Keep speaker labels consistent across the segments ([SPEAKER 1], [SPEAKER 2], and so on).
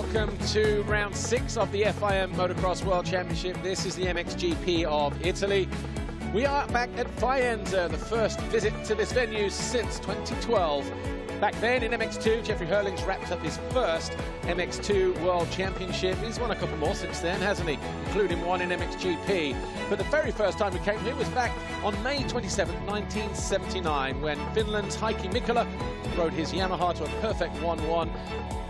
[SPEAKER 1] welcome to round 6 of the FIM Motocross World Championship. This is the MXGP of Italy. We are back at Faenza, the first visit to this venue since 2012. Back then in MX2, Jeffrey Hurling's wrapped up his first MX2 World Championship. He's won a couple more since then, hasn't he? Including one in MXGP. But the very first time we came here was back on May 27, 1979, when Finland's Heikki Mikkola rode his Yamaha to a perfect 1-1,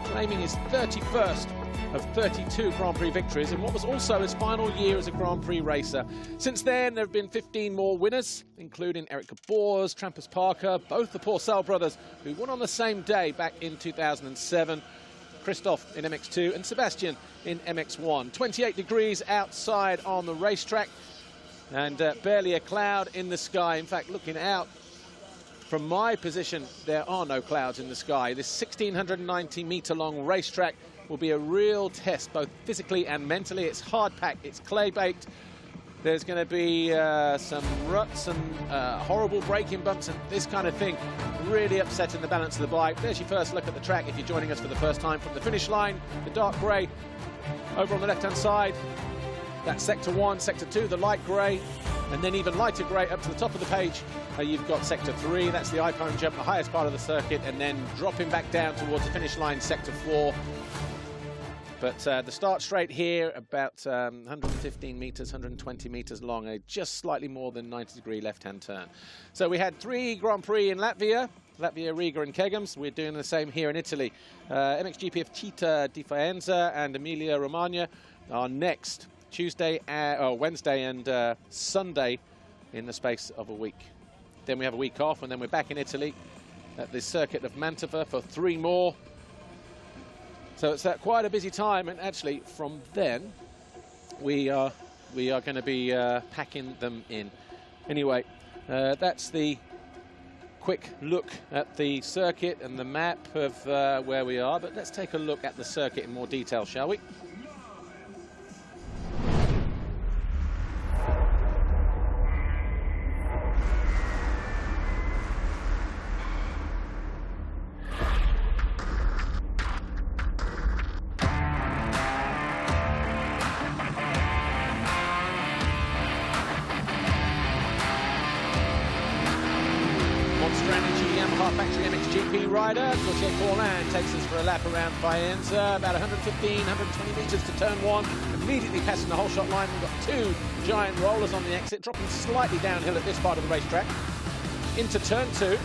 [SPEAKER 1] claiming his 31st of 32 Grand Prix victories in what was also his final year as a Grand Prix racer. Since then, there have been 15 more winners, including Eric Gabors, Trampus Parker, both the Porcel brothers, who won on the same day back in 2007, Christoph in MX2 and Sebastian in MX1. 28 degrees outside on the racetrack and barely a cloud in the sky. In fact, looking out from my position, there are no clouds in the sky. This 1,690-meter long racetrack will be a real test, both physically and mentally. It's hard-packed, it's clay-baked. There's going to be some ruts and horrible braking bumps and this kind of thing, really upsetting the balance of the bike. There's your first look at the track if you're joining us for the first time from the finish line. The dark grey over on the left-hand side. That's Sector 1, Sector 2, the light grey, and then even lighter grey up to the top of the page. You've got Sector 3, that's the iPhone jump, the highest part of the circuit, and then dropping back down towards the finish line, Sector 4. But the start straight here, about 115 metres, 120 metres long, a just slightly more than 90-degree left-hand turn. So we had 3 Grand Prix in Latvia, Riga and Kegums. We're doing the same here in Italy. MXGP of Città di Faenza and Emilia-Romagna are next, Wednesday and Sunday in the space of a week. Then we have a week off, and then we're back in Italy at the circuit of Mantova for 3 more. So it's quite a busy time, and actually from then we are going to be packing them in. Anyway, that's the quick look at the circuit and the map of where we are. But let's take a look at the circuit in more detail, shall we? Yamaha factory MXGP rider, Gauthier Paulin takes us for a lap around Faenza, about 115, 120 metres to turn 1, immediately passing the whole shot line. We've got 2 giant rollers on the exit, dropping slightly downhill at this part of the racetrack, into turn 2.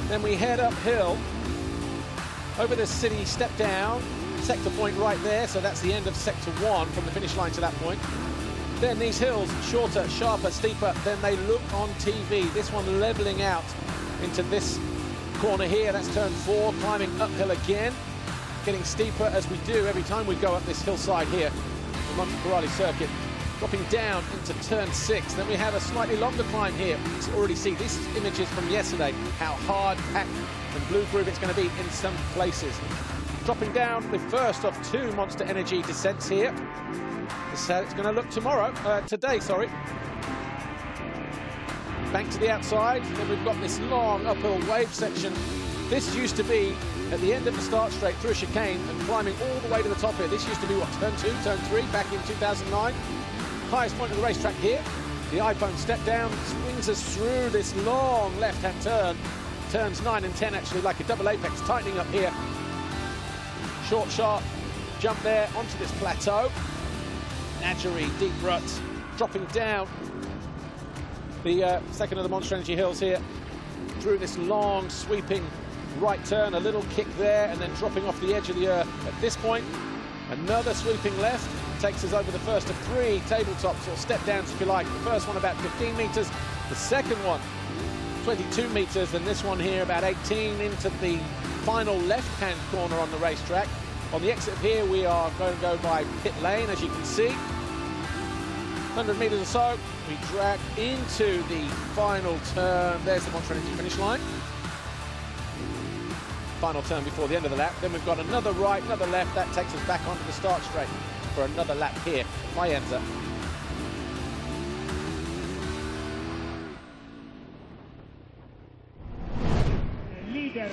[SPEAKER 1] Then we head uphill, over the city, step down, sector point right there, so that's the end of sector 1 from the finish line to that point. Then these hills, shorter, sharper, steeper than they look on TV. This one levelling out into this corner here, that's turn 4, climbing uphill again, getting steeper as we do every time we go up this hillside here, the Montecarali circuit, dropping down into turn 6. Then we have a slightly longer climb here. You can already see these images from yesterday, how hard, packed and blue groove it's going to be in some places. Dropping down the first of 2 Monster Energy descents here. This is how it's going to look today. Bank to the outside, then we've got this long uphill wave section. This used to be at the end of the start straight through a chicane and climbing all the way to the top here. This used to be, what, turn 2, turn 3 back in 2009. Highest point of the racetrack here. The iPhone step down swings us through this long left-hand turn. Turns 9 and 10 actually like a double apex, tightening up here. Short, sharp jump there onto this plateau. Nadgery, deep ruts, dropping down the second of the Monster Energy hills here, through this long sweeping right turn, a little kick there, and then dropping off the edge of the earth at this point. Another sweeping left takes us over the first of 3 tabletops, or step downs if you like. The first one about 15 metres, the second one 22 metres, and this one here about 18 into the final left-hand corner on the racetrack. On the exit here, we are going to go by pit lane, as you can see. 100 metres or so, we drag into the final turn. There's the Monster Energy finish line. Final turn before the end of the lap. Then we've got another right, another left. That takes us back onto the start straight for another lap here, Faenza.
[SPEAKER 2] Leader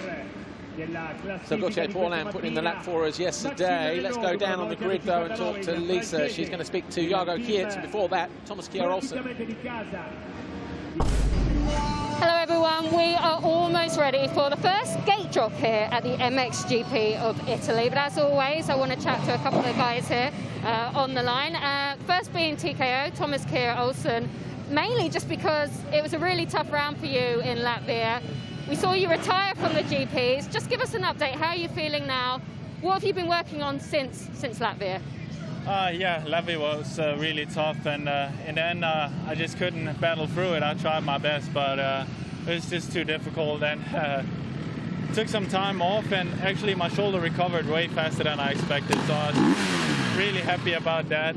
[SPEAKER 1] So Gauthier Paulin put in the lap for us yesterday. Let's go down on the grid though and talk to Lisa. She's going to speak to Jago Geerts, and before that, Thomas Kjær Olsen.
[SPEAKER 2] Hello everyone, we are almost ready for the first gate drop here at the MXGP of Italy. But as always, I want to chat to a couple of guys here on the line. First being TKO, Thomas Kjær Olsen, mainly just because it was a really tough round for you in Latvia. We saw you retire from the GPs. Just give us an update. How are you feeling now? What have you been working on since Latvia?
[SPEAKER 3] Yeah, Latvia was really tough, and in the end, I just couldn't battle through it. I tried my best, but it was just too difficult, and took some time off, and actually my shoulder recovered way faster than I expected, so I was really happy about that.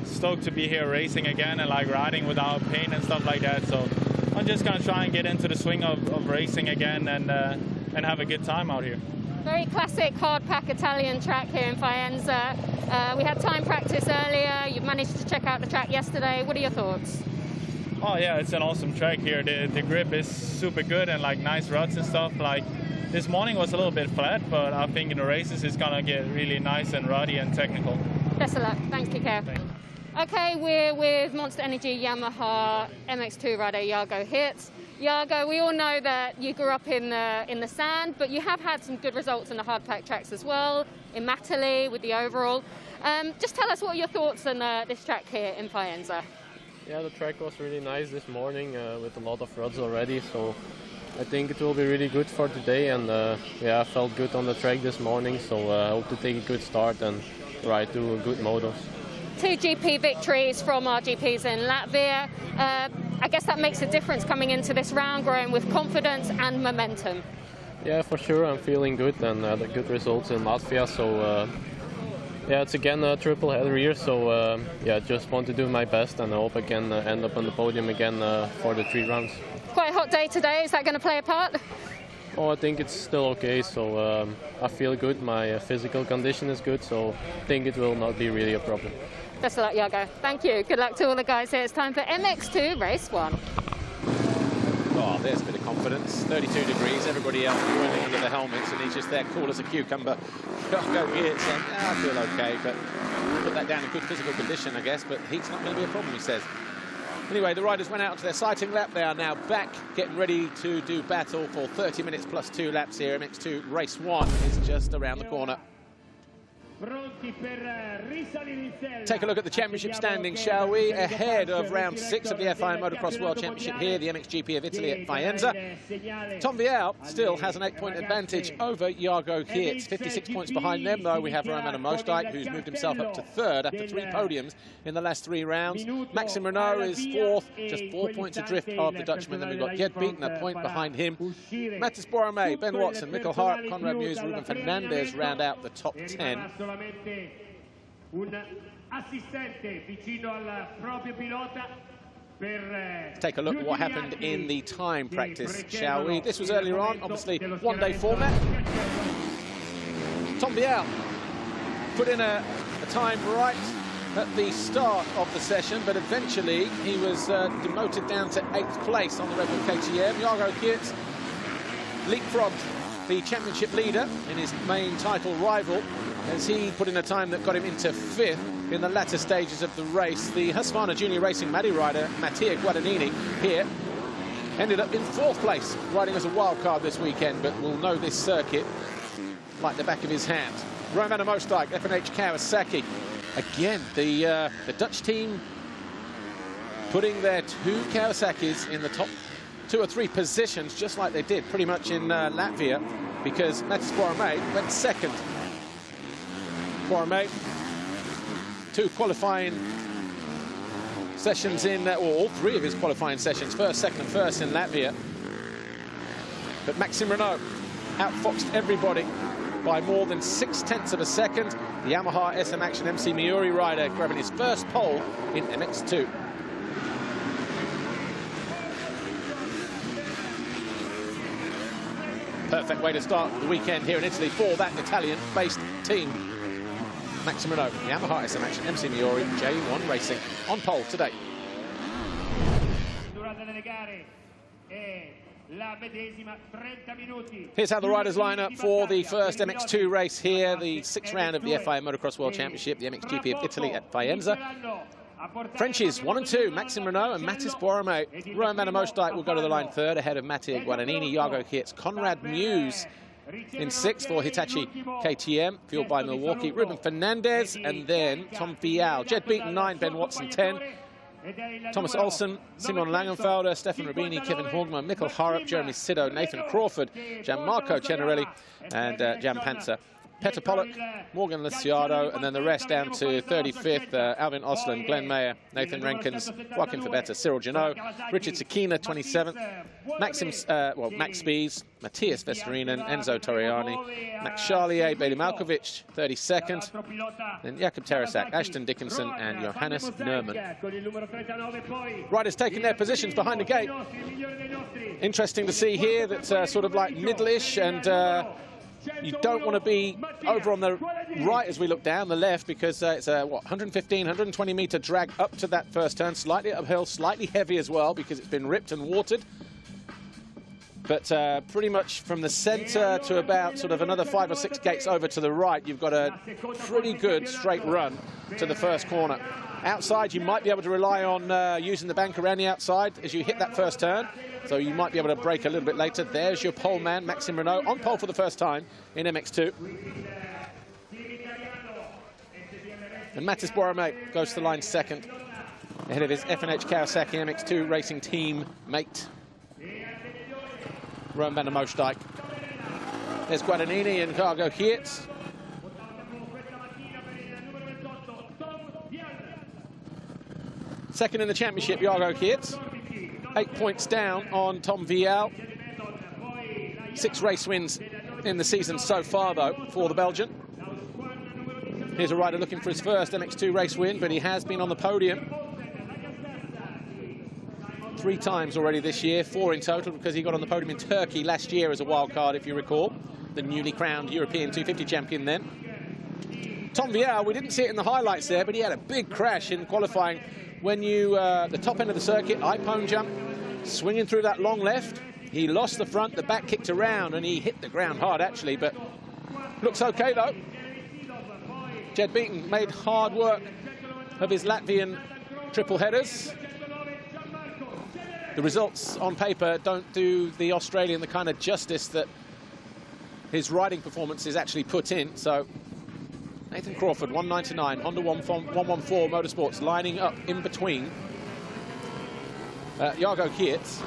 [SPEAKER 3] Stoked to be here racing again and like riding without pain and stuff like that, so I'm just going to try and get into the swing of racing again and have a good time out here.
[SPEAKER 2] Very classic hard pack Italian track here in Faenza. We had time practice earlier. You've managed to check out the track yesterday. What are your thoughts?
[SPEAKER 3] Oh yeah, it's an awesome track here. The grip is super good and like nice ruts and stuff. Like this morning was a little bit flat, but I think in the races it's gonna get really nice and ruddy and technical.
[SPEAKER 2] Best of luck. Thanks, Kjær. Okay, we're with Monster Energy Yamaha MX2 rider Jago Geerts. Jago, we all know that you grew up in the sand, but you have had some good results in the hard pack tracks as well, in Italy with the overall. Just tell us what are your thoughts on this track here in Faenza.
[SPEAKER 4] Yeah, the track was really nice this morning with a lot of rods already, so I think it will be really good for today. And yeah, I felt good on the track this morning, so I hope to take a good start and ride to good motos.
[SPEAKER 2] 2 GP victories from our GPs in Latvia. I guess that makes a difference coming into this round, growing with confidence and momentum.
[SPEAKER 4] Yeah, for sure, I'm feeling good and had good results in Latvia, so yeah, it's again a triple header here, so yeah, just want to do my best and I hope I can end up on the podium again for the 3 rounds.
[SPEAKER 2] Quite a hot day today, is that going to play a part?
[SPEAKER 4] Oh, I think it's still okay, so I feel good, my physical condition is good, so I think it will not be really a problem.
[SPEAKER 2] Best of luck, Jago. Thank you. Good luck to all the guys here. It's time for MX2 Race 1.
[SPEAKER 1] Oh, there's a bit of confidence. 32 degrees, everybody else running under the helmets, and he's just there cool as a cucumber. Jago Geerts saying, I feel okay, but put that down in good physical condition, I guess, but heat's not going to be a problem, he says. Anyway, the riders went out to their sighting lap. They are now back, getting ready to do battle for 30 minutes plus 2 laps here. MX2 Race 1 is just around the corner. Take a look at the championship standings, shall we? Ahead of round 6 of the FIM Motocross World Championship here, the MXGP of Italy at Faenza. Tom Vialle still has an 8-point advantage over Jago Geerts. 56 points behind them, though. We have Roan Van de Moosdijk, who's moved himself up to 3rd after 3 podiums in the last 3 rounds. Maxime Renault is 4th, just 4 points adrift of the Dutchman. Then we've got Jed Beaton, a point behind him. Mathys Boisrame, Ben Watson, Mikkel Hart, Conrad Muse, Ruben Fernandez round out the top 10. Take a look at what happened in the time practice, shall we? This was earlier on, obviously one-day format. Tom Vialle put in a time right at the start of the session, but eventually he was demoted down to 8th place on the Red Bull KTM. Jago Geerts leapfrogged the championship leader in his main title rival, as he put in a time that got him into 5th in the latter stages of the race. The Husqvarna Junior Racing Maddie rider, Mattia Guadagnini, here ended up in 4th place, riding as a wild card this weekend, but will know this circuit like the back of his hand. Roan Van de Moosdijk, F&H Kawasaki. Again, the Dutch team putting their 2 Kawasaki's in the top 2 or 3 positions, just like they did pretty much in Latvia, because Mathys Boisrame went 2nd. Boisrame, 2 qualifying sessions in, or all 3 of his qualifying sessions, 1st, 2nd and 1st in Latvia. But Maxime Renault outfoxed everybody by more than 0.6 of a second. The Yamaha SM Action MC Miuri rider grabbing his first pole in MX2. Perfect way to start the weekend here in Italy for that Italian-based team. Maxime Renault, Yamaha SM Action, MC Miuri, J1 Racing on pole today. Here's how the riders line up for the first MX2 race here, the 6th round of the FIM Motocross World Championship, the MXGP of Italy at Faenza. Frenchies 1 and 2, Maxime Renaux and Mathys Boisrame. Roan Van de Moosdijk will go to the line 3rd ahead of Matthieu Guadagnini, Jago Geerts, Conrad Muse in 6th for Hitachi KTM, fueled by Milwaukee, Ruben Fernandez, and then Tom Vialle. Jed Beaton 9, Ben Watson 10. Thomas Olsen, Simon Langenfelder, Stefan Rubini, Kevin Horgman, Mikkel Harup, Jeremy Sido, Nathan Crawford, Gianmarco Cennarelli, and Jan Panzer. Petter Pollock, Morgan Liciardo, and then the rest down to 35th, Alvin Osland, Glenn Mayer, Nathan Renkins, Joaquin Fabetta, Cyril Janot, Richard Sakina, 27th, Max Spies, Matthias Vesterinen, Enzo Torriani, Max Charlier, Bailey Malkiewicz, 32nd, then Jakob Teresak, Ashton Dickinson, and Johannes Nerman. Riders taking their positions behind the gate. Interesting to see here that sort of like middle-ish, and you don't want to be over on the right as we look down the left, because it's a 115, 120 meter drag up to that first turn, slightly uphill, slightly heavy as well because it's been ripped and watered. But pretty much from the center to about sort of another 5 or 6 gates over to the right, you've got a pretty good straight run to the first corner. Outside, you might be able to rely on using the bank around the outside as you hit that first turn. So you might be able to brake a little bit later. There's your pole man, Maxime Renaux, on pole for the first time in MX2. And Mathys Boisrame goes to the line 2nd, ahead of his F&H Kawasaki MX2 racing team mate, Roan Van de Moosdijk. There's Guadagnini and Jago Geerts. Second in the championship, Jago Geerts. 8 points down on Tom Vialle. 6 race wins in the season so far, though, for the Belgian. Here's a rider looking for his first MX2 race win, but he has been on the podium 3 times already this year, 4 in total, because he got on the podium in Turkey last year as a wild card, if you recall. The newly crowned European 250 champion then. Tom Vialle, we didn't see it in the highlights there, but he had a big crash in qualifying when you, the top end of the circuit, iPone jump, swinging through that long left. He lost the front, the back kicked around, and he hit the ground hard, actually, but looks okay, though. Jed Beaton made hard work of his Latvian triple headers. The results on paper don't do the Australian the kind of justice that his riding performance is actually put in, so Nathan Crawford, 199, Honda 114 Motorsports, lining up in between Jago Geerts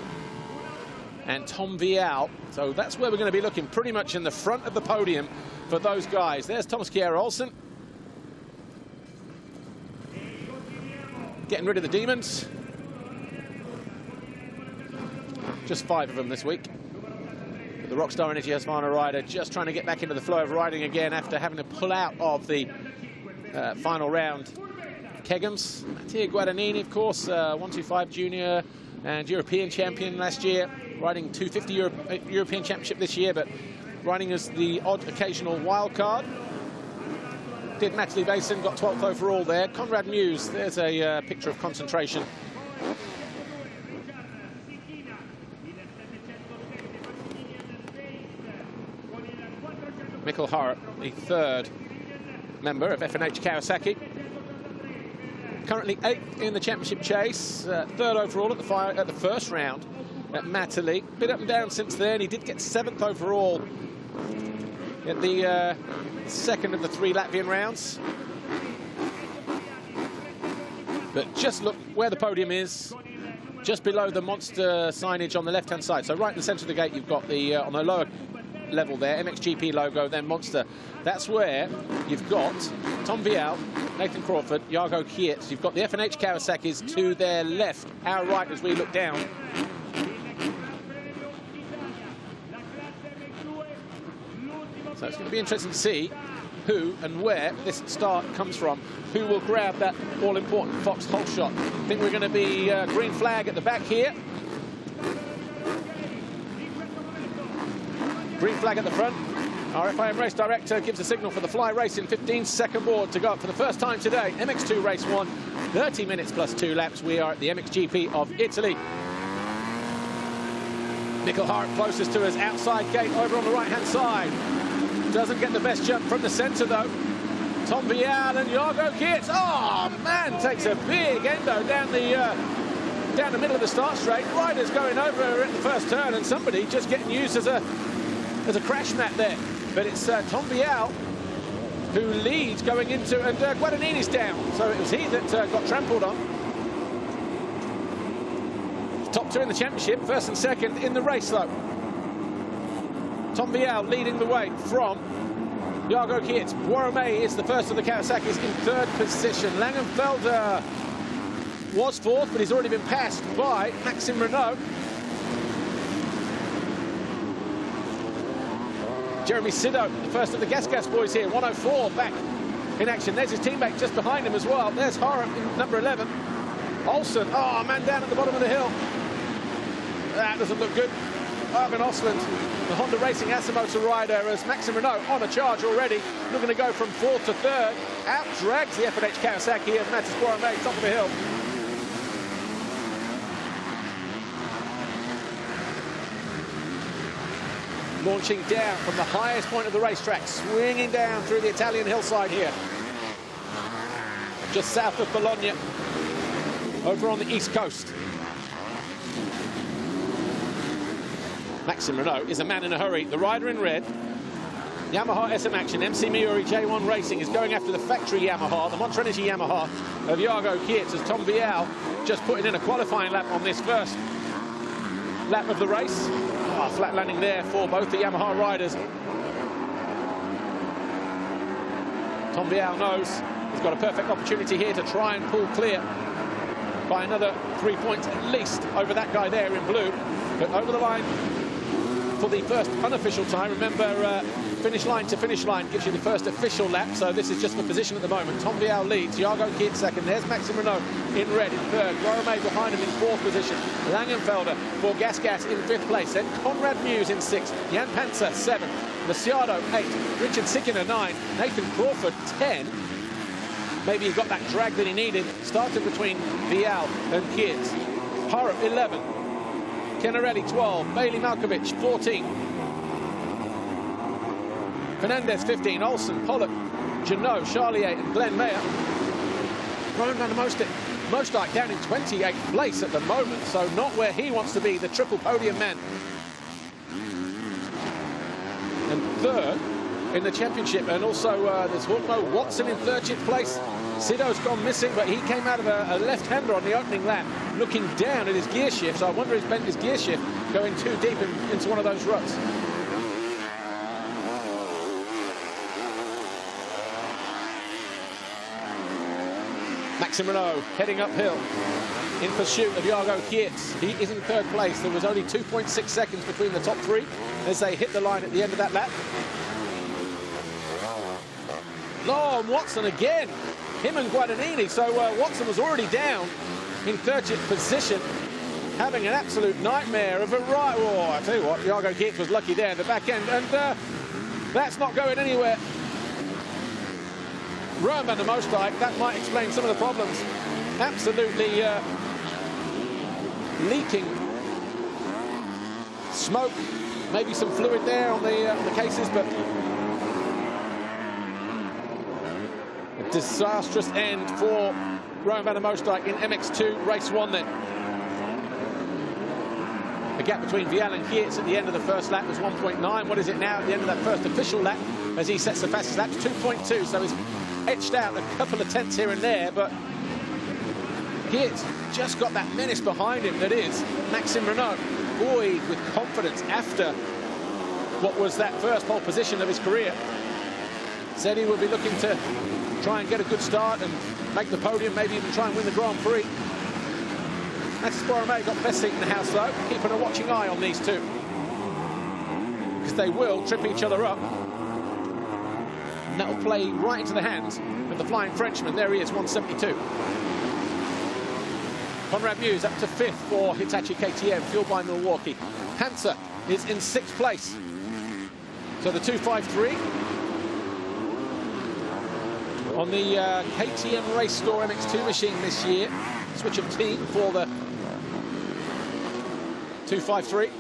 [SPEAKER 1] and Tom Vialle. So that's where we're going to be looking, pretty much in the front of the podium for those guys. There's Thomas Kjær Olsen, getting rid of the demons. Just 5 of them this week. The Rockstar Energy Husqvarna rider just trying to get back into the flow of riding again after having to pull out of the final round. Kegums, Matthieu Guadagnini, of course, 125 junior and European champion last year, riding 250 European championship this year, but riding as the odd occasional wild card. Did Natalie Basin, got 12th overall there. Conrad Muse, there's a picture of concentration. Mikkel Harup, the 3rd member of F&H Kawasaki. Currently 8th in the championship chase, 3rd overall at the first round at Matterley. Bit up and down since then. He did get 7th overall at the second of the 3 Latvian rounds. But just look where the podium is, just below the Monster signage on the left-hand side. So right in the centre of the gate, you've got the, on the lower level there, MXGP logo, then Monster. That's where you've got Tom Vialle, Nathan Crawford, Jago Geerts. You've got the F&H Kawasaki's to their left, our right as we look down. So it's going to be interesting to see who and where this start comes from. Who will grab that all-important Fox hole shot? I think we're going to be green flag at the back here. Green flag at the front. Our FIM race director gives a signal for the Fly Racing 15-second board to go up for the first time today. MX2 race 1, 30 minutes plus 2 laps. We are at the MXGP of Italy. Mikkel Hart closest to his outside gate over on the right-hand side. Doesn't get the best jump from the centre, though. Tom Vialle and Jago Geerts. Oh, man, takes a big endo down the middle of the start straight. Riders going over at the first turn, and somebody just getting used as a crash mat there. But it's Tom Vialle who leads going into, and Guadagnini's down. So it was he that got trampled on. Top two in the championship, first and second in the race, though. Tom Vialle leading the way from Jago Geerts. Boisrame is the first of the Kawasaki's in third position. Langenfelder was fourth, but he's already been passed by Maxime Renault. Jeremy Sido, the first of the Gas boys here, 104 back in action. There's his teammate just behind him as well. There's Harup in number 11. Olsen, oh, man down at the bottom of the hill. That doesn't look good. Urban Osland, the Honda Racing Asamoto rider, as Maxime Renault on a charge already, looking to go from fourth to third. Out drags the F&H Kawasaki of Mathys Boisrame, top of the hill. Launching down from the highest point of the racetrack, swinging down through the Italian hillside here. Just south of Bologna, over on the east coast. Maxime Renault is a man in a hurry. The rider in red, Yamaha SM Action, MC Miuri J1 Racing is going after the factory Yamaha, the Monster Energy Yamaha of Jago Geerts, as Tom Vialle just putting in a qualifying lap on this first lap of the race. Oh, flat landing there for both the Yamaha riders. Tom Vialle knows he's got a perfect opportunity here to try and pull clear by another 3 points at least over that guy there in blue. But over the line for the first unofficial time. Remember, finish line to finish line gives you the first official lap, so this is just for position at the moment. Tom Vialle leads, Jago Geerts second. There's Maxime Renault in red in third. Boisrame behind him in fourth position. Langenfelder for Gas in fifth place. Then Conrad Muse in sixth. Jan Panzer seventh. Luciano 8. Richard Sickiner 9. Nathan Crawford 10. Maybe he got that drag that he needed. Started between Vialle and Geerts. Harup 11. Kenarelli 12, Bailey Malkiewicz 14, Fernandez 15, Olsen, Pollock, Janot, Charlier and Glenn Mayer. Roan Van de Moosdijk down in 28th place at the moment, so not where he wants to be, the triple podium man. And third in the championship, and also there's Hortmo Watson in 30th place. Sido's gone missing, but he came out of a left-hander on the opening lap, looking down at his gear shift. So I wonder if he's bent his gear shift going too deep into one of those ruts. Maxime Renault heading uphill in pursuit of Jago Geerts. He is in third place. There was only 2.6 seconds between the top three as they hit the line at the end of that lap. Oh, and Watson again. Him and Guadagnini. So Watson was already down in 30th position, having an absolute nightmare of a ride. Oh, I tell you what, Jago Geerts was lucky there at the back end, and that's not going anywhere. Roan Van de Moosdijk, that might explain some of the problems. Absolutely leaking smoke, maybe some fluid there on the cases, but a disastrous end for Roan Van de Moosdijk in MX2 race 1 then. The gap between Vialle and Geerts at the end of the first lap was 1.9. What is it now at the end of that first official lap as he sets the fastest lap? 2.2, so he's etched out a couple of tenths here and there, but Geerts just got that menace behind him that is Maxime Renault, buoyed with confidence after what was that first pole position of his career. Said he would be looking to try and get a good start and make the podium, maybe even try and win the Grand Prix. Mathys Boisrame got best seat in the house though, keeping a watching eye on these two, because they will trip each other up. And that'll play right into the hands of the flying Frenchman. There he is, 172. Conrad Muse up to 5th for Hitachi KTM, fueled by Milwaukee. Panzer is in 6th place. So the 253 on the KTM Race Store MX2 machine this year. Switch of team for the 253.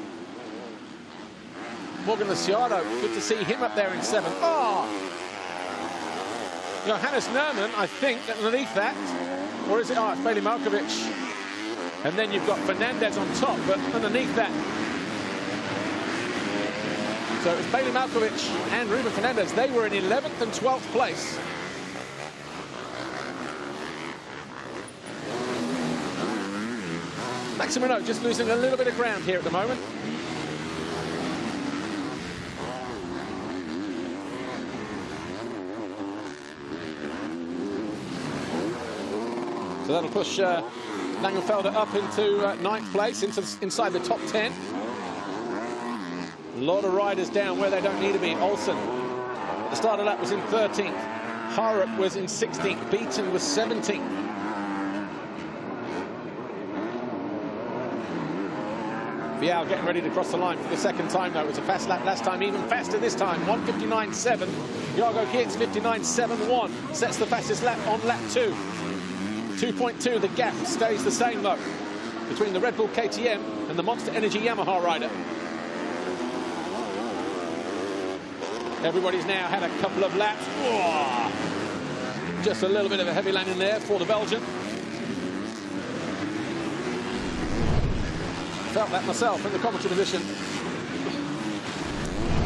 [SPEAKER 1] Morgan Luciano, good to see him up there in 7th. Oh! Johannes Nerman, I think, underneath that. Or is it? Oh, it's Bailey Malkiewicz. And then you've got Fernandez on top, but underneath that. So it was Bailey Malkiewicz and Ruben Fernandez. They were in 11th and 12th place. Maxime Renaux just losing a little bit of ground here at the moment. So that'll push Langenfelder up into 9th place, inside the top 10. A lot of riders down where they don't need to be. Olsen, at the start of that, was in 13th. Harrop was in 16th. Beaton was 17th. Vialle getting ready to cross the line for the 2nd time, though. It was a fast lap last time, even faster this time. 1:59.7. Jago Geerts 59.71. Sets the fastest lap on lap 2. 2.2, the gap stays the same, though, between the Red Bull KTM and the Monster Energy Yamaha rider. Everybody's now had a couple of laps. Oh, just a little bit of a heavy landing there for the Belgian. Felt that myself in the commentary position.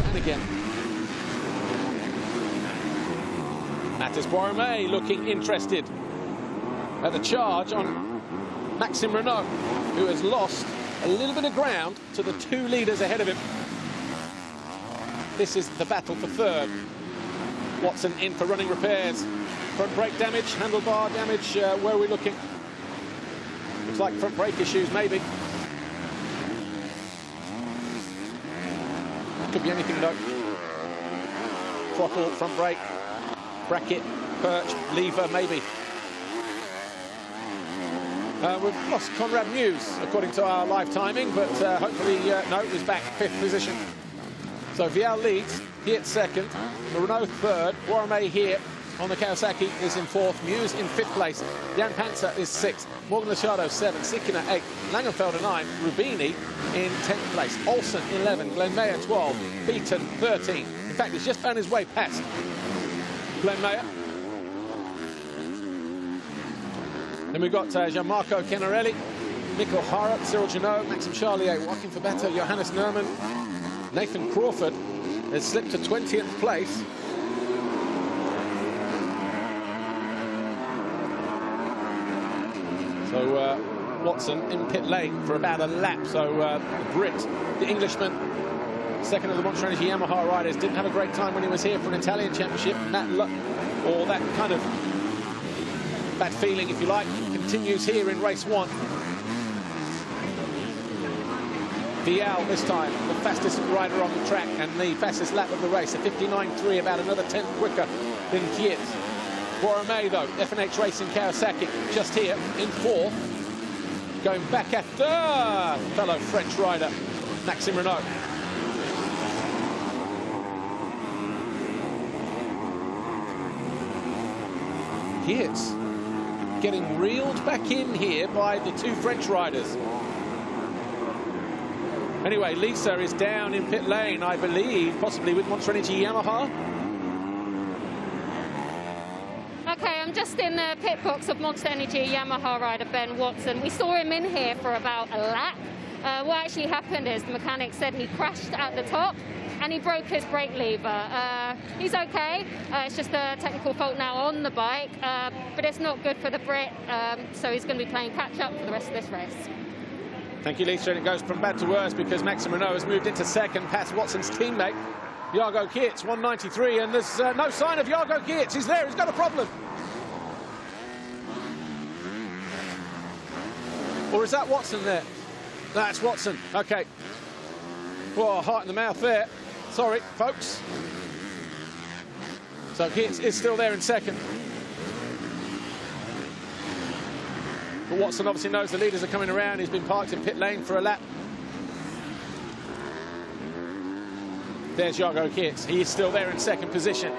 [SPEAKER 1] And again. Mathys Boisrame looking interested at the charge on Maxime Renaux, who has lost a little bit of ground to the 2 leaders ahead of him. This is the battle for 3rd. Watson in for running repairs. Front brake damage, handlebar damage. Where are we looking? Looks like front brake issues, maybe. Could be anything, though. Throttle, front brake, bracket, perch, lever, maybe. We've lost Conrad Muse, according to our live timing, but hopefully, no, he's back, 5th position. So Vialle leads, he at 2nd, Renaux 3rd, Boisrame here on the Kawasaki is in 4th, Muse in 5th place, Jan Panzer is 6th, Morgan Luciano 7th, Sikina 8th, Langenfelder 9th, Rubini in 10th place, Olsen 11th, Glenn Mayer 12th, Beaton 13th. In fact, he's just found his way past Glenn Mayer. Then we've got Gianmarco Kenarelli, Mikkel Harrop, Cyril Janot, Maxime Charlier, Joachim Verbetter, Johannes Nerman. Nathan Crawford has slipped to 20th place. So Watson in pit lane for about a lap. So the Brit, the Englishman, 2nd of the Monster Energy Yamaha riders, didn't have a great time when he was here for an Italian championship. Or that kind of bad feeling, if you like, continues here in race 1. Vialle this time, the fastest rider on the track and the fastest lap of the race, a 59.3, about another 10th quicker than Geerts. Boisrame, though, F&H Racing Kawasaki, just here in 4th, going back after fellow French rider Maxime Renaux. Geerts getting reeled back in here by the 2 French riders. Anyway, Lisa is down in pit lane, I believe, possibly with Monster Energy Yamaha.
[SPEAKER 2] Okay, I'm just in the pit box of Monster Energy Yamaha rider Ben Watson. We saw him in here for about a lap. What actually happened is the mechanic said he crashed at the top and he broke his brake lever. He's okay. It's just a technical fault now on the bike, but it's not good for the Brit, so he's going to be playing catch-up for the rest of this race.
[SPEAKER 1] Thank you, Lisa, and it goes from bad to worse because Maxime Renaux has moved into 2nd, past Watson's teammate, Jago Geerts, 193, and there's no sign of Jago Geerts. He's there, he's got a problem. Or is that Watson there? That's Watson, okay. Whoa, heart in the mouth there. Sorry, folks. So Geerts is still there in 2nd. But Watson obviously knows the leaders are coming around. He's been parked in pit lane for a lap. There's Jago Geerts. He is still there in 2nd position.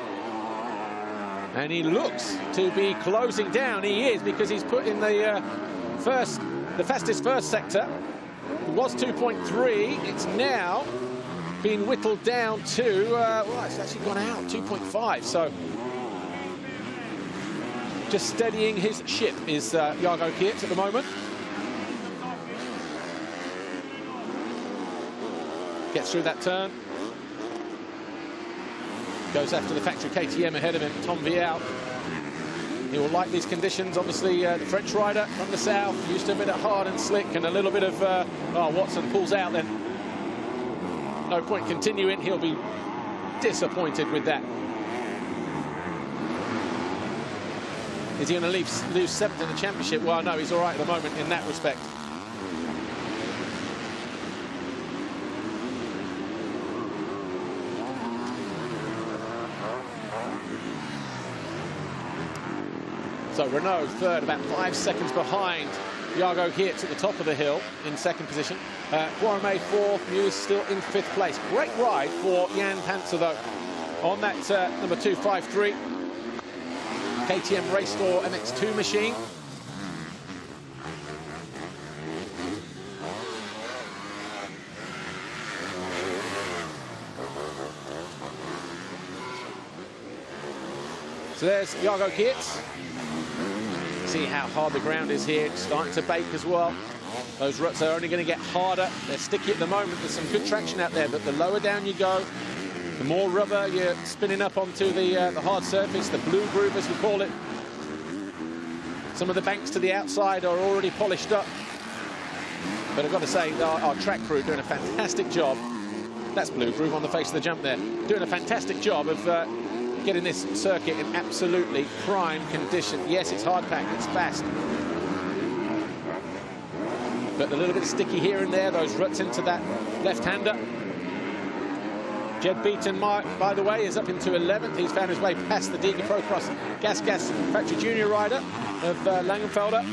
[SPEAKER 1] And he looks to be closing down. He is, because he's put in the fastest first sector. It was 2.3. It's now been whittled down to, well, it's actually gone out, 2.5. So just steadying his ship is Jago Geerts at the moment. Gets through that turn. Goes after the factory KTM ahead of him, Tom Vialle. He will like these conditions. Obviously, the French rider from the south, used to a bit of hard and slick, and a little bit of, Watson pulls out then. No point continuing. He'll be disappointed with that. Is he going to lose 7th in the championship? Well, no, he's all right at the moment in that respect. So Renault third, about 5 seconds behind Jago Geerts at the top of the hill in second position. Boisrame fourth, Muse still in 5th place. Great ride for Jan Panzer though on that number 253 KTM Race Store MX2 machine. So there's Jago Geerts. See how hard the ground is here. It's starting to bake as well. Those ruts are only going to get harder. They're sticky at the moment. There's some good traction out there, but the lower down you go, the more rubber you're spinning up onto the hard surface, the blue groove as we call it. Some of the banks to the outside are already polished up. But I've got to say, our track crew doing a fantastic job. That's blue groove on the face of the jump there. Doing a fantastic job of getting this circuit in absolutely prime condition. Yes, it's hard packed, it's fast. But a little bit sticky here and there, those ruts into that left-hander. Jed Beaton, by the way, is up into 11th. He's found his way past the Diga Procross Gas Factory Junior rider of Langenfelder.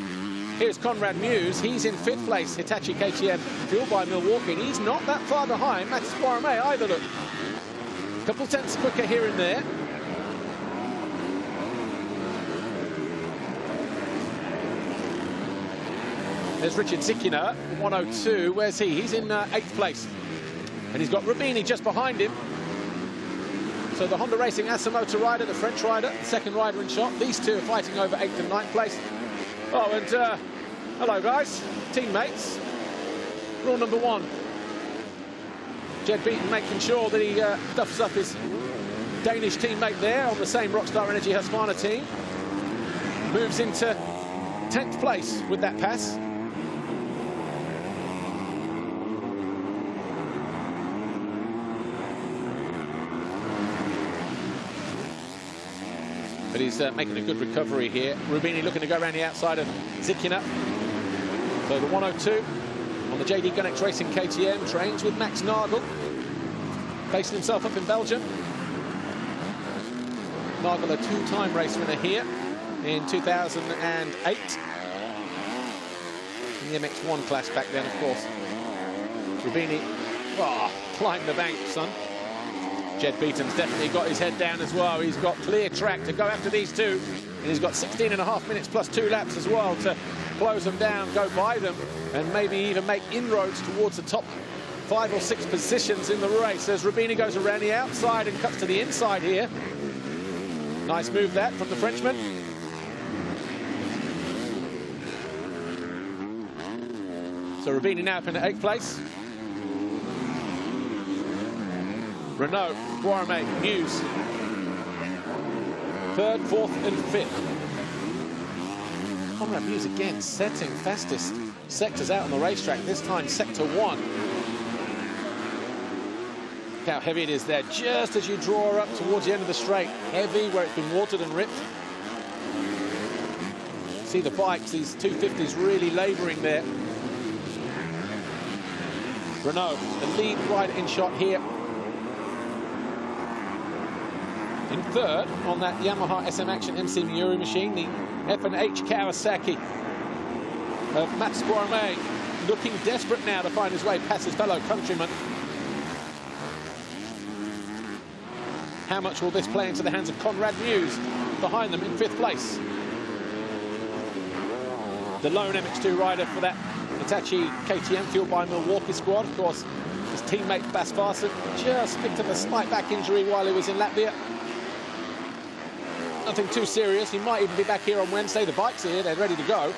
[SPEAKER 1] Here's Conrad Muse. He's in 5th place. Hitachi KTM, fueled by Milwaukee. And he's not that far behind Mathys Boisrame either, look. A couple tenths quicker here and there. There's Richard Zikina, 102. Where's he? He's in 8th place. And he's got Rubini just behind him. So the Honda Racing Asamoah rider, the French rider, the second rider in shot. These two are fighting over 8th and 9th place. Oh, and hello, guys. Teammates. Rule number 1. Jed Beaton making sure that he duffs up his Danish teammate there on the same Rockstar Energy Husqvarna team. Moves into 10th place with that pass. But he's making a good recovery here. Rubini looking to go around the outside of Zikina. So the 102 on the JD Gunnex Racing KTM, trains with Max Nagel. Basing himself up in Belgium. Nagel, a 2-time race winner here in 2008. In the MX1 class back then, of course. Rubini, climbed the bank, son. Jed Beaton's definitely got his head down as well. He's got clear track to go after these two. And he's got 16.5 minutes plus 2 laps as well to close them down, go by them, and maybe even make inroads towards the top 5 or 6 positions in the race. As Rubini goes around the outside and cuts to the inside here. Nice move that from the Frenchman. So Rubini now up in 8th place. Renault, Boisrame, Muse. 3rd, 4th and 5th. Conrad Muse again setting fastest sectors out on the racetrack, this time sector 1. Look how heavy it is there, just as you draw up towards the end of the straight. Heavy where it's been watered and ripped. See the bikes, these 250s really labouring there. Renault, the lead rider in shot here. In 3rd on that Yamaha SM Action MC Miuri machine, the F&H Kawasaki of Mathys Boisrame, looking desperate now to find his way past his fellow countryman. How much will this play into the hands of Conrad Muse behind them in 5th place? The lone MX2 rider for that Hitachi KTM fueled by Milwaukee squad. Of course, the His teammate Basfarsen just picked up a slight back injury while he was in Latvia. Nothing too serious. He might even be back here on Wednesday. The bikes are here, they're ready to go.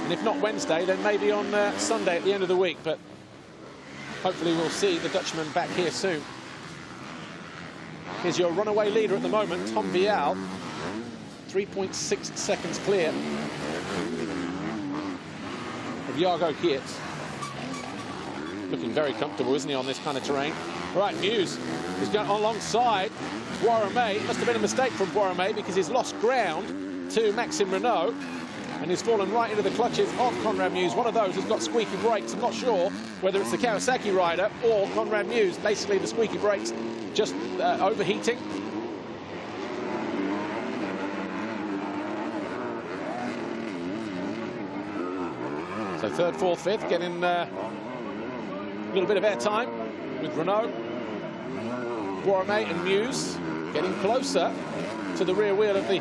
[SPEAKER 1] And if not Wednesday, then maybe on Sunday at the end of the week. But hopefully we'll see the Dutchman back here soon. Here's your runaway leader at the moment, Tom Vialle. 3.6 seconds clear of Jago Geerts. Looking very comfortable, isn't he, on this kind of terrain? Right, Muse is going alongside Boisrame. It must have been a mistake from Boisrame because he's lost ground to Maxime Renaux and he's fallen right into the clutches of Conrad Muse. One of those has got squeaky brakes. I'm not sure whether it's the Kawasaki rider or Conrad Muse. Basically, the squeaky brakes just overheating. So third, fourth, fifth, getting a little bit of airtime with Renaux, Boisrame and Muse getting closer to the rear wheel of the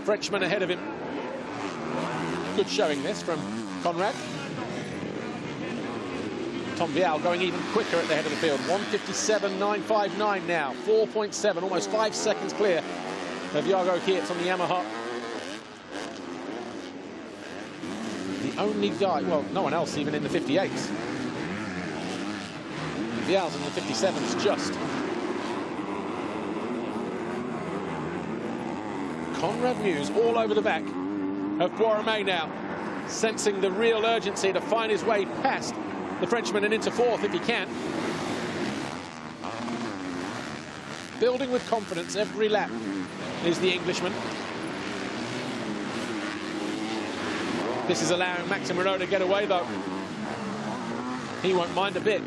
[SPEAKER 1] Frenchman ahead of him. Good showing this from Conrad. Tom Vialle going even quicker at the head of the field. 1:57.959 now, 4.7, almost 5 seconds clear of Jago Geerts on the Yamaha. The only guy, well, no one else even in the 58s. Vialle's in the 57s just. Conrad Muse all over the back of Boisrame now, sensing the real urgency to find his way past the Frenchman and into fourth if he can. Building with confidence every lap is the Englishman. This is allowing Maxime Renaux to get away though. He won't mind a bit.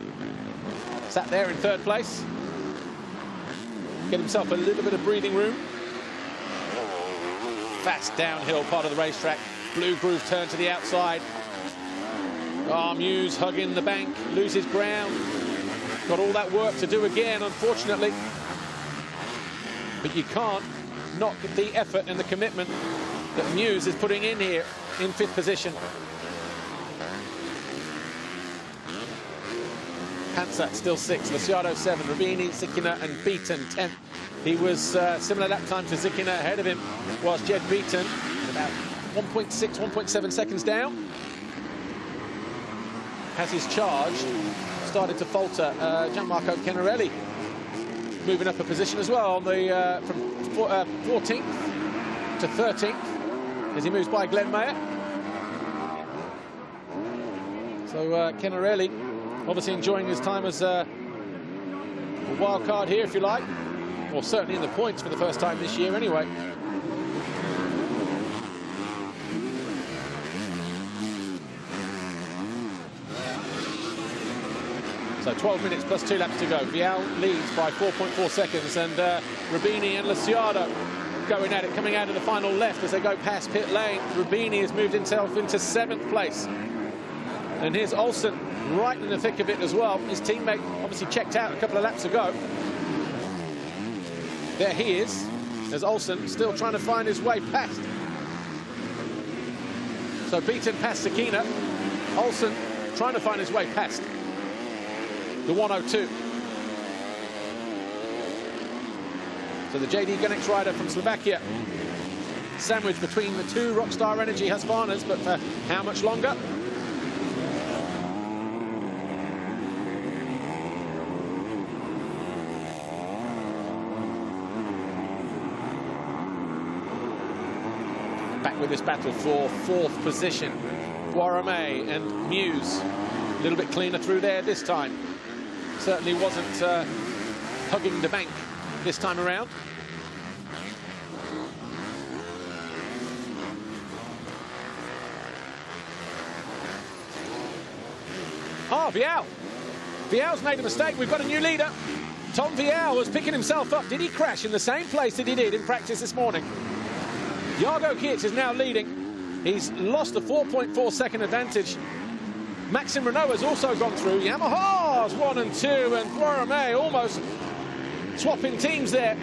[SPEAKER 1] Sat there in third place. Get himself a little bit of breathing room. Fast downhill part of the racetrack. Blue groove turn to the outside. Oh, Muse hugging the bank, loses ground. Got all that work to do again, unfortunately. But you can't knock the effort and the commitment that Muse is putting in here in fifth position. Hansat still sixth, Luciano 7, Rubini, Zikina and Beaton 10th. He was similar lap time to Zikina. Ahead of him was Jed Beaton, about 1.6, 1.7 seconds down. Has his charge started to falter. Gianmarco Kenarelli moving up a position as well on the from 14th to 13th as he moves by Glenn Mayer. So Kenarelli obviously enjoying his time as a wild card here, if you like, or certainly in the points for the first time this year anyway. So 12 minutes plus 2 laps to go. Vialle leads by 4.4 seconds, and Rubini and Luciano going at it, coming out of the final left as they go past pit lane. Rubini has moved himself into 7th place. And here's Olsen right in the thick of it as well. His teammate obviously checked out a couple of laps ago. There he is. There's Olsen still trying to find his way past. So Beaton past Zikina. Olsen trying to find his way past the 102. So the JD Gunix rider from Slovakia, sandwiched between the two Rockstar Energy Husqvarnas, but for how much longer? Back with this battle for 4th position. Boisrame and Muse. A little bit cleaner through there this time. Certainly wasn't hugging the bank this time around. Ah, Vialle. Vialle's made a mistake. We've got a new leader. Tom Vialle was picking himself up. Did he crash in the same place that he did in practice this morning? Jago Geerts is now leading. He's lost a 4.4 second advantage. Maxime Renaux has also gone through. Yamaha's 1 and 2, and Boisrame almost swapping teams there.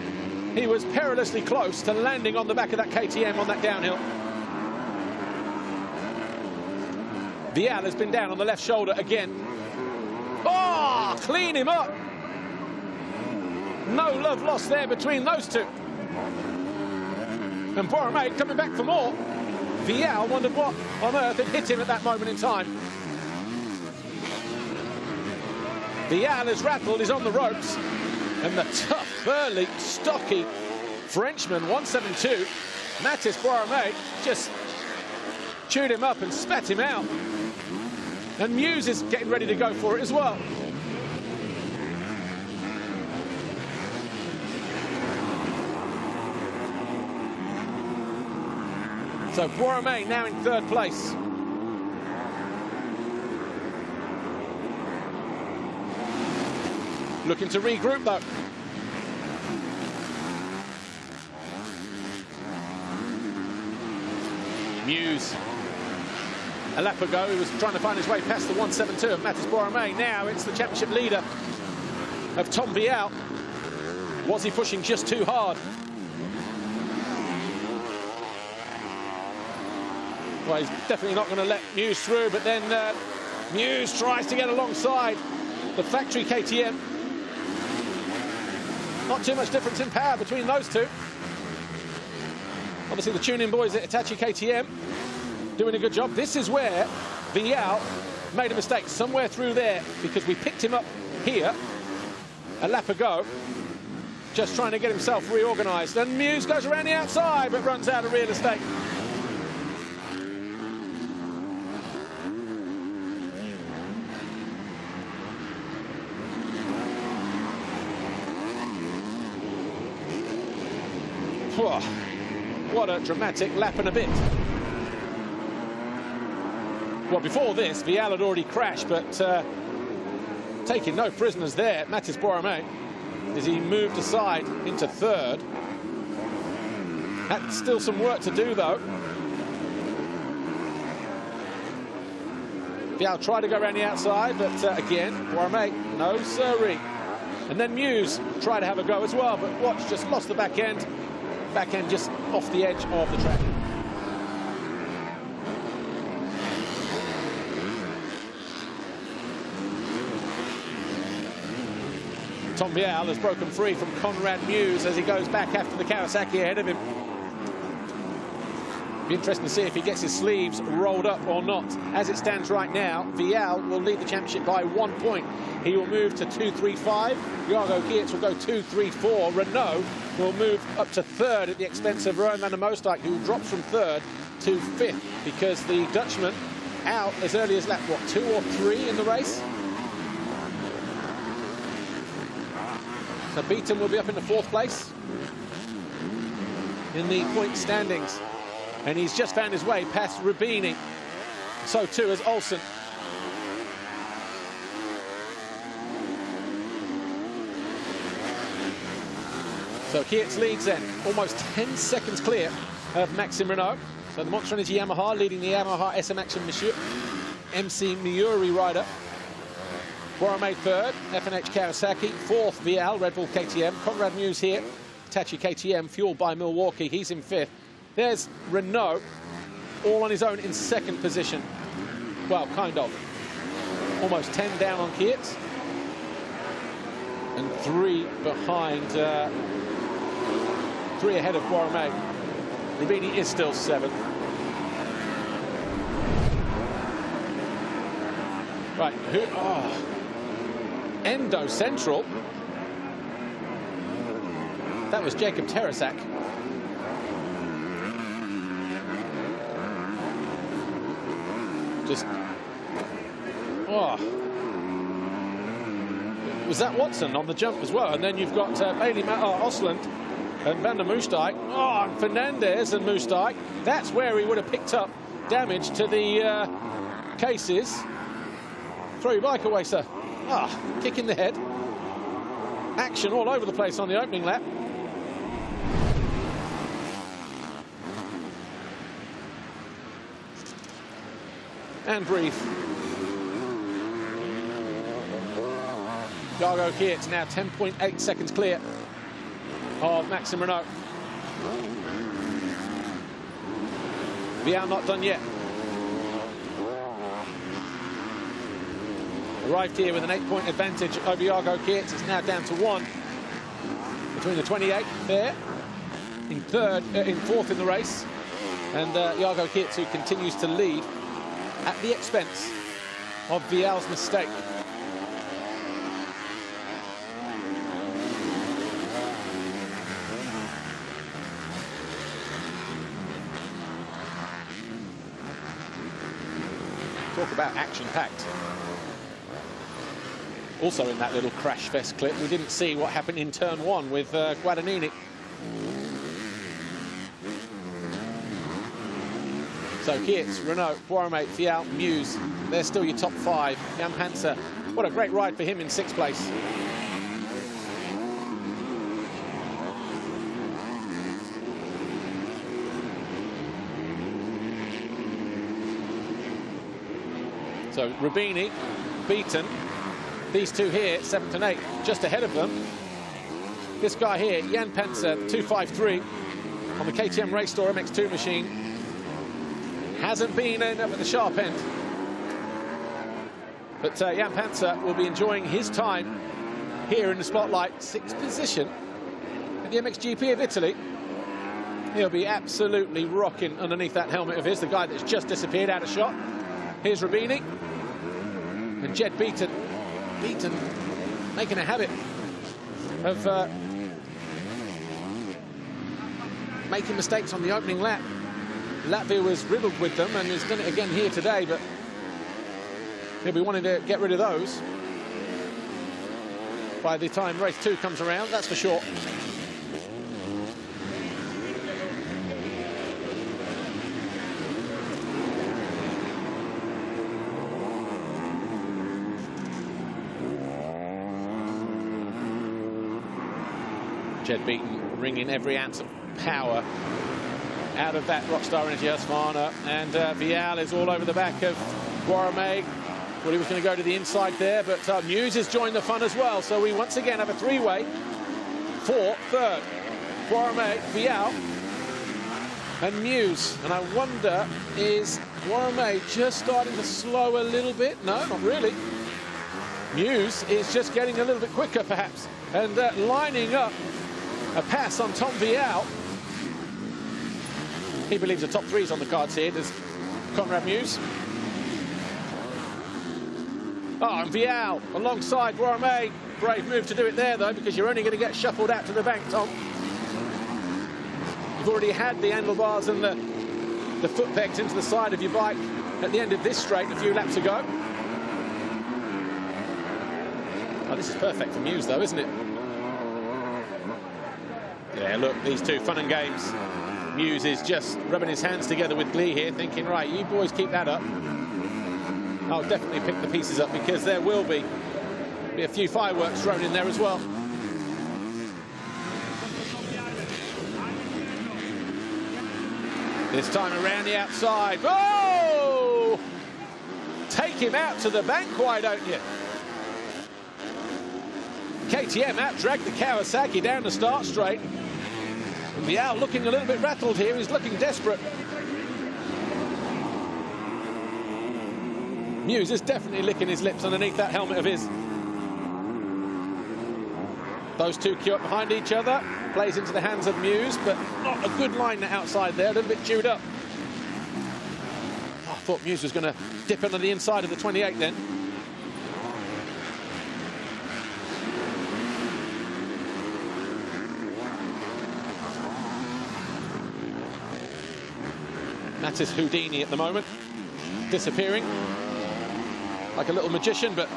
[SPEAKER 1] He was perilously close to landing on the back of that KTM on that downhill. Vialle has been down on the left shoulder again. Oh, clean him up. No love lost there between those two. And Boisrame coming back for more. Vialle wondered what on earth had hit him at that moment in time. Vialle is rattled, he's on the ropes. And the tough, burly, stocky Frenchman, 172, Mathys Boisrame, just chewed him up and spat him out. And Muse is getting ready to go for it as well. So Boisrame now in third place. Looking to regroup though. Muse. A lap ago, he was trying to find his way past the 172 of Mathys Boisrame. Now it's the championship leader of Tom Vialle. Was he pushing just too hard? Well, he's definitely not going to let Muse through, but then Muse tries to get alongside the factory KTM. Not too much difference in power between those two. Obviously, the tuning boys at Hitachi KTM doing a good job. This is where Vialle made a mistake, somewhere through there, because we picked him up here a lap ago, just trying to get himself reorganised. And Muse goes around the outside, but runs out of real estate. What a dramatic lap and a bit. Well, before this, Vialle had already crashed, but taking no prisoners there, Mathys Boisrame, as he moved aside into third. Had still some work to do, though. Vialle tried to go around the outside, but again, Boisrame, no siree. And then Muse tried to have a go as well, but Watch just lost the back end. Back end just off the edge of the track. Tom Vialle has broken free from Conrad Muse as he goes back after the Kawasaki ahead of him. Be interesting to see if he gets his sleeves rolled up or not. As it stands right now, Vialle will lead the championship by 1 point. He will move to 2.35. Jago Geerts will go 2.34. Renault will move up to third at the expense of Roan Van de Moosdijk, who drops from third to fifth because the Dutchman out as early as lap, what, 2 or 3 in the race? So Beaton will be up in the 4th place in the point standings. And he's just found his way past Rubini. So too is Olsen. So Geerts leads then, almost 10 seconds clear of Maxime Renault. So the Monster Energy Yamaha leading the Yamaha SM Action Monsieur MC Miuri rider. Boisrame third, FNH Kawasaki. 4th, Vialle, Red Bull KTM. Conrad Muse here, Hitachi KTM, fueled by Milwaukee. He's in 5th. There's Renault, all on his own in 2nd position. Well, kind of. Almost 10 down on Geerts. And 3 behind, 3 ahead of Boisrame. Rubini is still 7th. Right, Endo Central. That was Jacob Terasak. Just, was that Watson on the jump as well? And then you've got Bailey Osland and Van de Moosdijk. And Fernandez and Moosdijk. That's where he would have picked up damage to the cases. Throw your bike away, sir. Kick in the head. Action all over the place on the opening lap. And breathe. Jago Geerts now 10.8 seconds clear of Maxime Renault. Vialle not done yet. arrived here with an 8-point advantage over Jago Geerts. It's now down to 1 between the 28 there, in fourth in the race, and Jago Geerts, who continues to lead at the expense of Vialle's mistake. Talk about action-packed. Also in that little crash fest clip, we didn't see what happened in turn 1 with Guadagnini. So Geerts, Renault, Boisrame, Vialle, Mews, they're still your top 5. Jan Panzer, what a great ride for him in 6th place. So Rubini, beaten. These two here, 7th and 8th, just ahead of them. This guy here, Jan Panzer, 253 on the KTM Race Store MX2 machine. Hasn't been up at the sharp end. But Jan Panzer will be enjoying his time here in the spotlight. 6th position at the MXGP of Italy. He'll be absolutely rocking underneath that helmet of his, the guy that's just disappeared out of shot. Here's Rubini. And Jed Beaton making a habit of making mistakes on the opening lap. Latvia was riddled with them and has done it again here today, but he'll be wanting to get rid of those by the time race 2 comes around, that's for sure. Jed Beaton wringing every ounce of power out of that Rockstar Energy Husqvarna, and Vialle is all over the back of Boisrame. Well, he was going to go to the inside there, but Mews has joined the fun as well. So we once again have a 3-way for 3rd. Boisrame, Vialle, and Mews. And I wonder, is Boisrame just starting to slow a little bit? No, not really. Mews is just getting a little bit quicker, perhaps, and lining up a pass on Tom Vialle. He believes the top 3's on the cards here. There's Conrad Mews. Oh, and Vialle alongside Boisrame. Brave move to do it there, though, because you're only going to get shuffled out to the bank, Tom. You've already had the handlebars and the foot pegs into the side of your bike at the end of this straight a few laps ago. Oh, this is perfect for Mews, though, isn't it? Yeah, look, these two, fun and games. Mews is just rubbing his hands together with glee here, thinking, right, you boys keep that up. I'll definitely pick the pieces up, because there will be a few fireworks thrown in there as well. This time around the outside. Oh! Take him out to the bank, why don't you? KTM out-dragged the Kawasaki down the start straight. And Vialle looking a little bit rattled here. He's looking desperate. Mews is definitely licking his lips underneath that helmet of his. Those two queue up behind each other. Plays into the hands of Mews, but not a good line outside there. A little bit chewed up. Oh, I thought Mews was going to dip under the inside of the 28 then. Mathys Houdini at the moment, disappearing like a little magician, but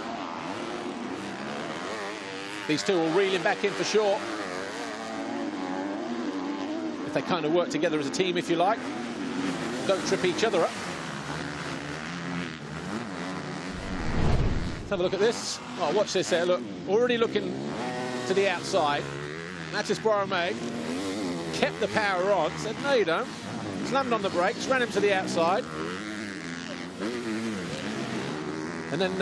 [SPEAKER 1] these two will reel him back in for sure. If they kind of work together as a team, if you like. Don't trip each other up. Let's have a look at this. Oh, watch this there, look. Already looking to the outside. Mathys Boisrame kept the power on, said, no, you don't. Slammed on the brakes, ran him to the outside. And then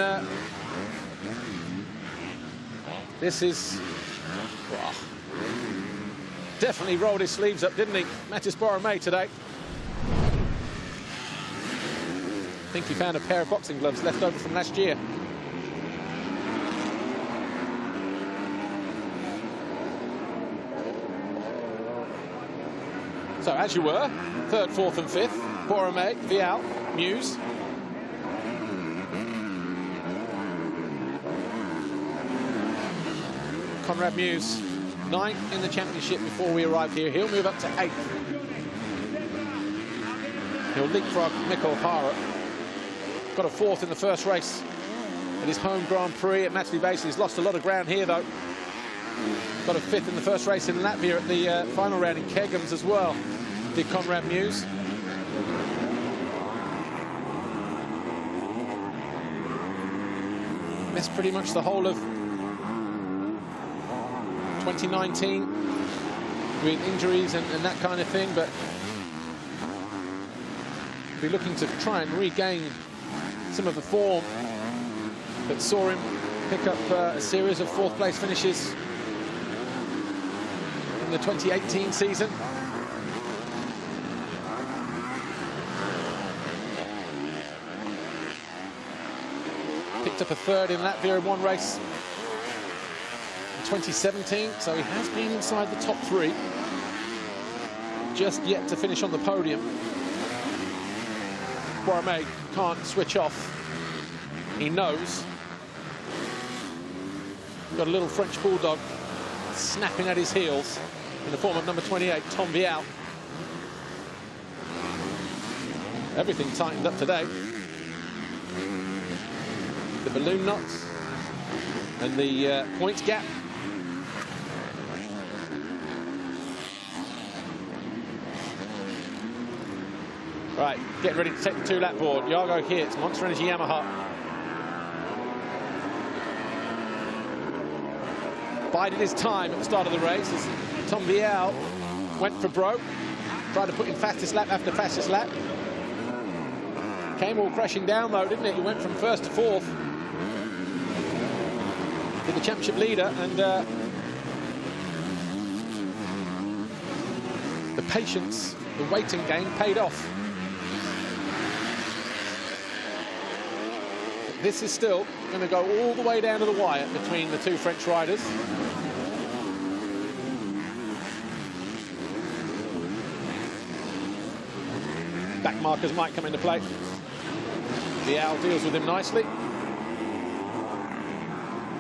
[SPEAKER 1] this is... Wow. Definitely rolled his sleeves up, didn't he? Mathys Boisrame today. I think he found a pair of boxing gloves left over from last year. So, as you were, 3rd, 4th and 5th, Boisrame, Vialle, Mews. Conrad Mews, 9th in the championship before we arrived here. He'll move up to 8th. He'll leapfrog Mikko Hara. Got a 4th in the first race at his home Grand Prix at Mathys Boisrame. He's lost a lot of ground here, though. Got a 5th in the first race in Latvia at the final round in Kegums as well. Did Conrad Mews. Missed pretty much the whole of 2019 with injuries and that kind of thing, but be looking to try and regain some of the form that saw him pick up a series of 4th place finishes in the 2018 season. Picked up a 3rd in Latvia in one race in 2017, so he has been inside the top 3. Just yet to finish on the podium. Boisrame can't switch off. He knows. Got a little French bulldog snapping at his heels in the form of number 28, Tom Vialle. Everything tightened up today. The balloon knots and the points gap. Right, getting ready to take the 2-lap board. Jago Geerts, Monster Energy Yamaha. Bided his time at the start of the race as Tom Vialle went for broke. Tried to put in fastest lap after fastest lap. Came all crashing down though, didn't it? He went from 1st to 4th. With the championship leader, and the patience, the waiting game paid off. This is still going to go all the way down to the wire between the 2 French riders. Back markers might come into play. Vialle deals with him nicely.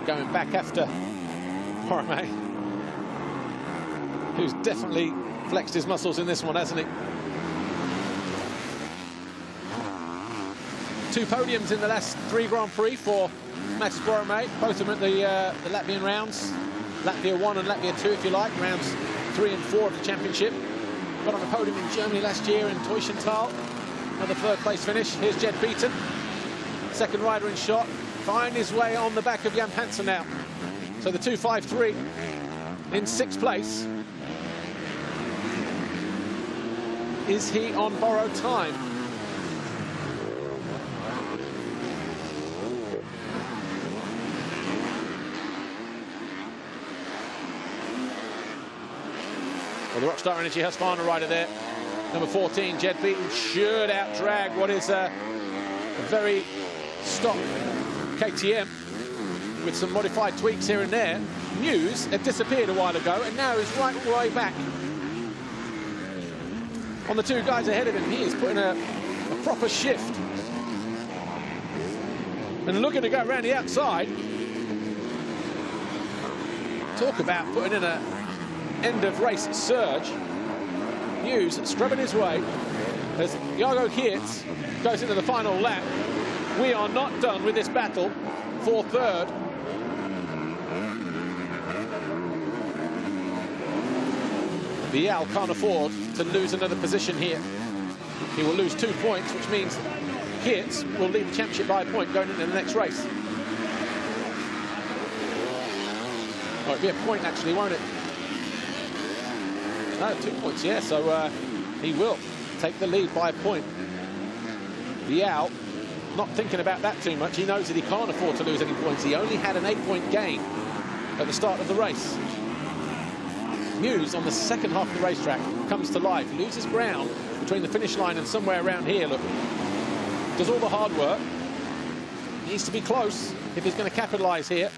[SPEAKER 1] Going back after Boisrame, who's definitely flexed his muscles in this one, hasn't he? 2 podiums in the last 3 Grand Prix for Mathys Boisrame, both of them at the Latvian rounds. Latvia 1 and Latvia 2, if you like, rounds 3 and 4 of the championship. Got on the podium in Germany last year in Teushenthal. Another 3rd place finish. Here's Jed Beaton, 2nd rider in shot. Find his way on the back of Jan Panzer now. So the 2.53 in 6th place. Is he on borrowed time? Well, the Rockstar Energy Husqvarna rider there. Number 14, Jed Beaton, should out-drag what is a very stock KTM with some modified tweaks here and there. Mews had disappeared a while ago and now is right all the way back on the 2 guys ahead of him. He is putting a proper shift and looking to go around the outside. Talk about putting in a end of race surge. Mews scrubbing his way as Jago Geerts goes into the final lap. We are not done with this battle for 3rd. Vialle can't afford to lose another position here. He will lose 2 points, which means Geerts will lead the championship by a point going into the next race. Oh, it'll be a point actually, won't it? No, 2 points, yeah, so he will take the lead by a point. Vialle not thinking about that too much. He knows that he can't afford to lose any points. He only had an 8-point gain at the start of the race. Mews on the 2nd half of the racetrack comes to life, loses ground between the finish line and somewhere around here, look. Does all the hard work. Needs to be close if he's going to capitalise here.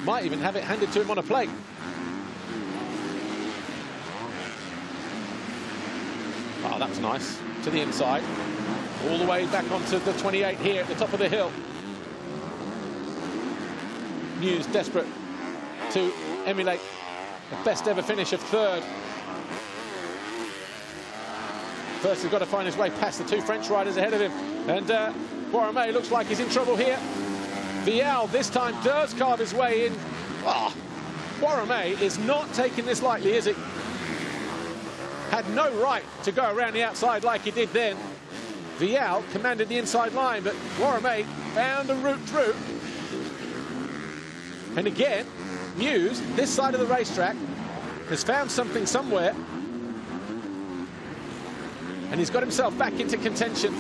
[SPEAKER 1] Might even have it handed to him on a plate. Oh, that was nice. To the inside. All the way back onto the 28 here at the top of the hill. Muse desperate to emulate the best ever finish of third. First, he's got to find his way past the two French riders ahead of him. And Boisrame looks like he's in trouble here. Vialle this time does carve his way in. Oh, Boisrame is not taking this lightly, is he? Had no right to go around the outside like he did then. Vialle commanded the inside line, but Boisrame found a route through. And again, Muse, this side of the racetrack, has found something somewhere. And he's got himself back into contention.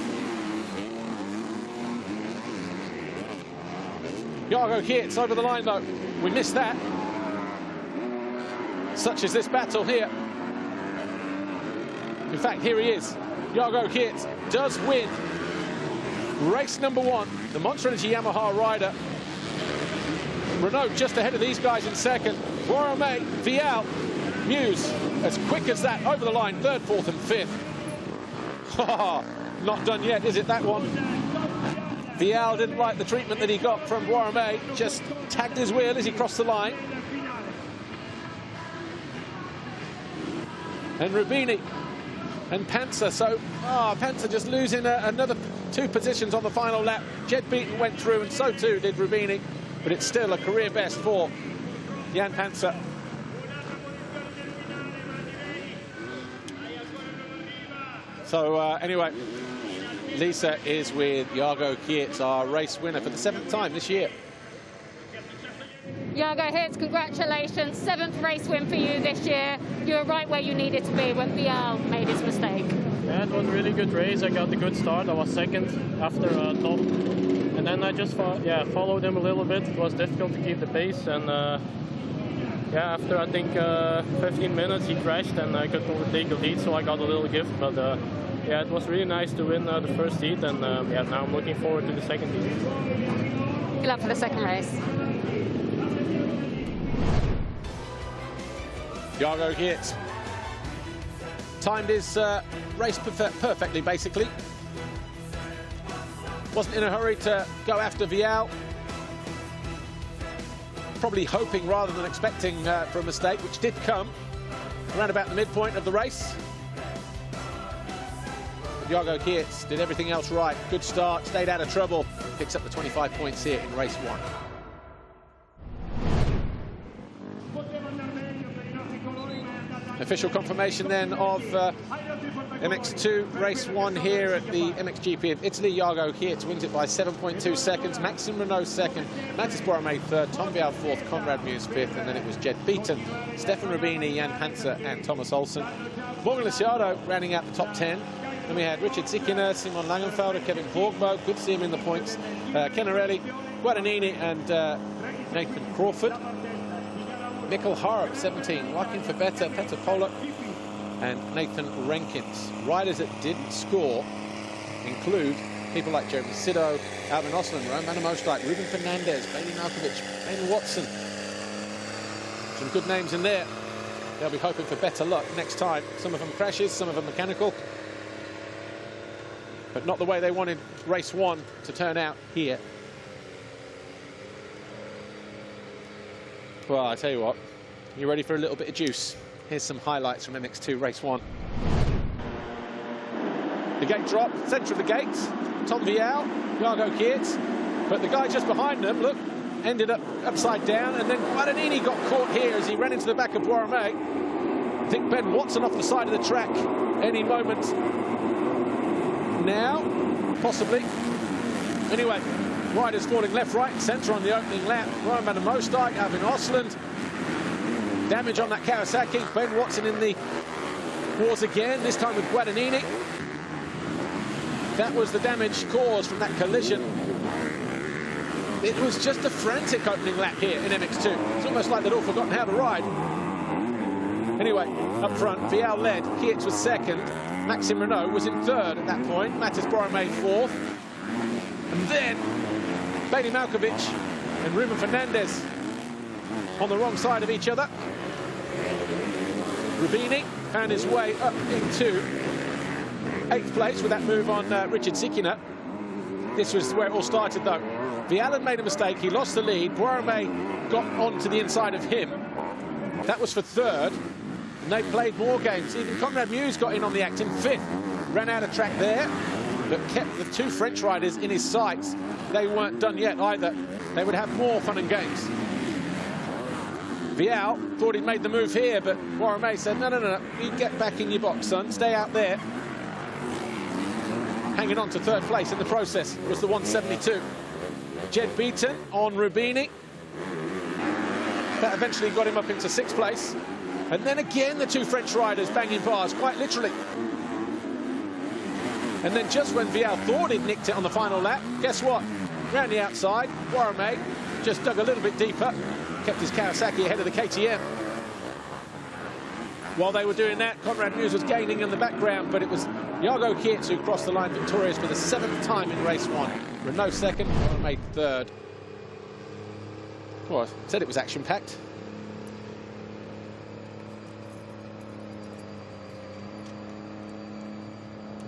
[SPEAKER 1] Jago Geerts over the line, though. We missed that. Such is this battle here. In fact, here he is. Jago Geerts does win race number 1. The Monster Energy Yamaha rider. Renault just ahead of these guys in second. Boisrame, Vialle, Muse, as quick as that, over the line, third, fourth and fifth. Not done yet, is it, that one? Vialle didn't like the treatment that he got from Boisrame, just tagged his wheel as he crossed the line. And Rubini and Panzer, so Panzer just losing another 2 positions on the final lap. Jed Beaton went through, and so too did Rubini, but it's still a career best for Jan Panzer. So anyway, Lisa is with Jago Geerts, our race winner for the 7th time this year.
[SPEAKER 2] Jago Geerts, congratulations. 7th race win for you this year. You were right where you needed to be when Vialle made his mistake.
[SPEAKER 4] Yeah, it was a really good race. I got a good start. I was second after Tom. And then I just followed him a little bit. It was difficult to keep the pace. And after I think 15 minutes he crashed and I could take the lead, so I got a little gift. But it was really nice to win the first heat. And now I'm looking forward to the second heat.
[SPEAKER 2] Good luck for the second race.
[SPEAKER 1] Jago Geerts timed his race perfectly, basically. Wasn't in a hurry to go after Vialle. Probably hoping rather than expecting for a mistake, which did come around about the midpoint of the race. But Jago Geerts did everything else right. Good start, stayed out of trouble. Picks up the 25 points here in race 1. Official confirmation then of MX2 race 1 here at the MXGP of Italy. Jago Geerts wins it by 7.2 seconds. Maxime Renault second, Mathys Boisrame third, Tom Vialle fourth, Conrad Muse fifth, and then it was Jed Beaton, Stefan Rubini, Jan Panzer and Thomas Olsen. Morgan Liciardo rounding out the top 10. Then we had Richard Zickiner, Simon Langenfelder, Kevin Borgbo, good to see him in the points, Kenarelli, Guadagnini and Nathan Crawford. Mikkel Harp, 17, Joaquin Fabetta, Peter Pollock, and Nathan Renkins. Riders that didn't score include people like Jeremy Sido, Alvin Osland, Roan Van de Moosdijk, Ruben Fernandez, Bailey Malkiewicz, Ben Watson. Some good names in there. They'll be hoping for better luck next time. Some of them crashes, some of them mechanical. But not the way they wanted race 1 to turn out here. Well, I tell you what, you ready for a little bit of juice? Here's some highlights from MX2 race 1. The gate drop, centre of the gate, Tom Vialle, Jago Geerts, but the guy just behind them, look, ended up upside down, and then Guadagnini got caught here as he ran into the back of Boisrame. I think Ben Watson off the side of the track any moment now, possibly. Anyway, riders falling left, right, and centre on the opening lap. Roan Van de Moosdijk, Alvin Osland. Damage on that Kawasaki. Ben Watson in the wars again, this time with Guadagnini. That was the damage caused from that collision. It was just a frantic opening lap here in MX2. It's almost like they'd all forgotten how to ride. Anyway, up front, Vialle led, Geerts was second, Maxime Renault was in third at that point, Mathys Boisrame fourth. And then Bailey Malkiewicz and Ruben Fernandez on the wrong side of each other. Rubini found his way up into 8th place with that move on Richard Sikina. This was where it all started, though. Vialle made a mistake. He lost the lead. Boisrame got onto the inside of him. That was for 3rd. And they played more games. Even Conrad Mewes got in on the act in 5th. Ran out of track there, but kept the 2 French riders in his sights. They weren't done yet either. They would have more fun and games. Vialle thought he'd made the move here, but Boisrame said, no, you get back in your box, son. Stay out there. Hanging on to 3rd place in the process was the 172. Jed Beaton on Rubini. That eventually got him up into 6th place. And then again, the 2 French riders banging bars, quite literally. And then just when Vialle thought he'd nicked it on the final lap, guess what? Round the outside, Boisrame just dug a little bit deeper, kept his Kawasaki ahead of the KTM. While they were doing that, Conrad Mewes was gaining in the background, but it was Jago Geerts who crossed the line victorious for the 7th time in race 1. Renault 2nd, Boisrame 3rd. Well, I said it was action-packed.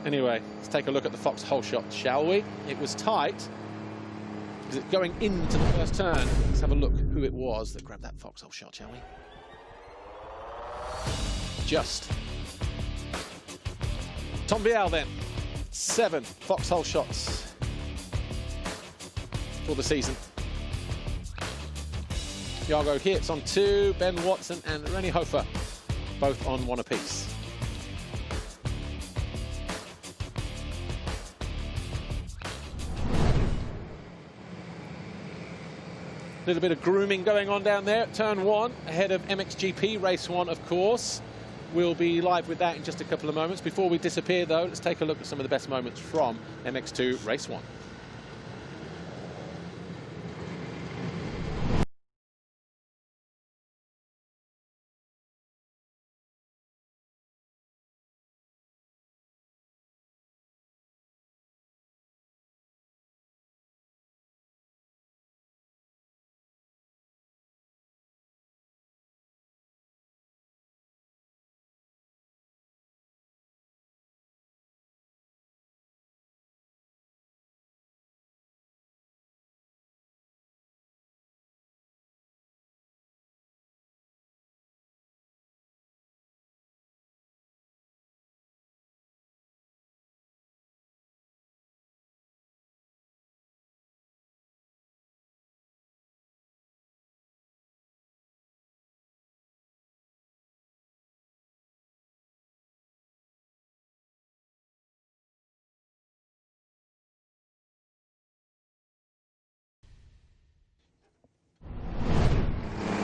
[SPEAKER 1] Anyway, let's take a look at the foxhole shot, shall we? It was tight. Is it going into the first turn? Let's have a look who it was that grabbed that foxhole shot, shall we? Just. Tom Vialle then. 7 foxhole shots for the season. Jago Geerts on 2, Ben Watson and Rennie Hofer both on 1 apiece. A little bit of grooming going on down there at turn 1, ahead of MXGP race 1, of course. We'll be live with that in just a couple of moments. Before we disappear, though, let's take a look at some of the best moments from MX2 race 1.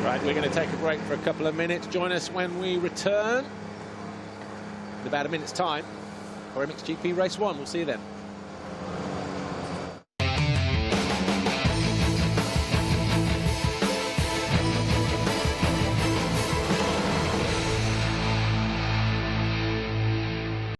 [SPEAKER 1] Right, we're going to take a break for a couple of minutes. Join us when we return in about a minute's time for MXGP Race 1. We'll see you then.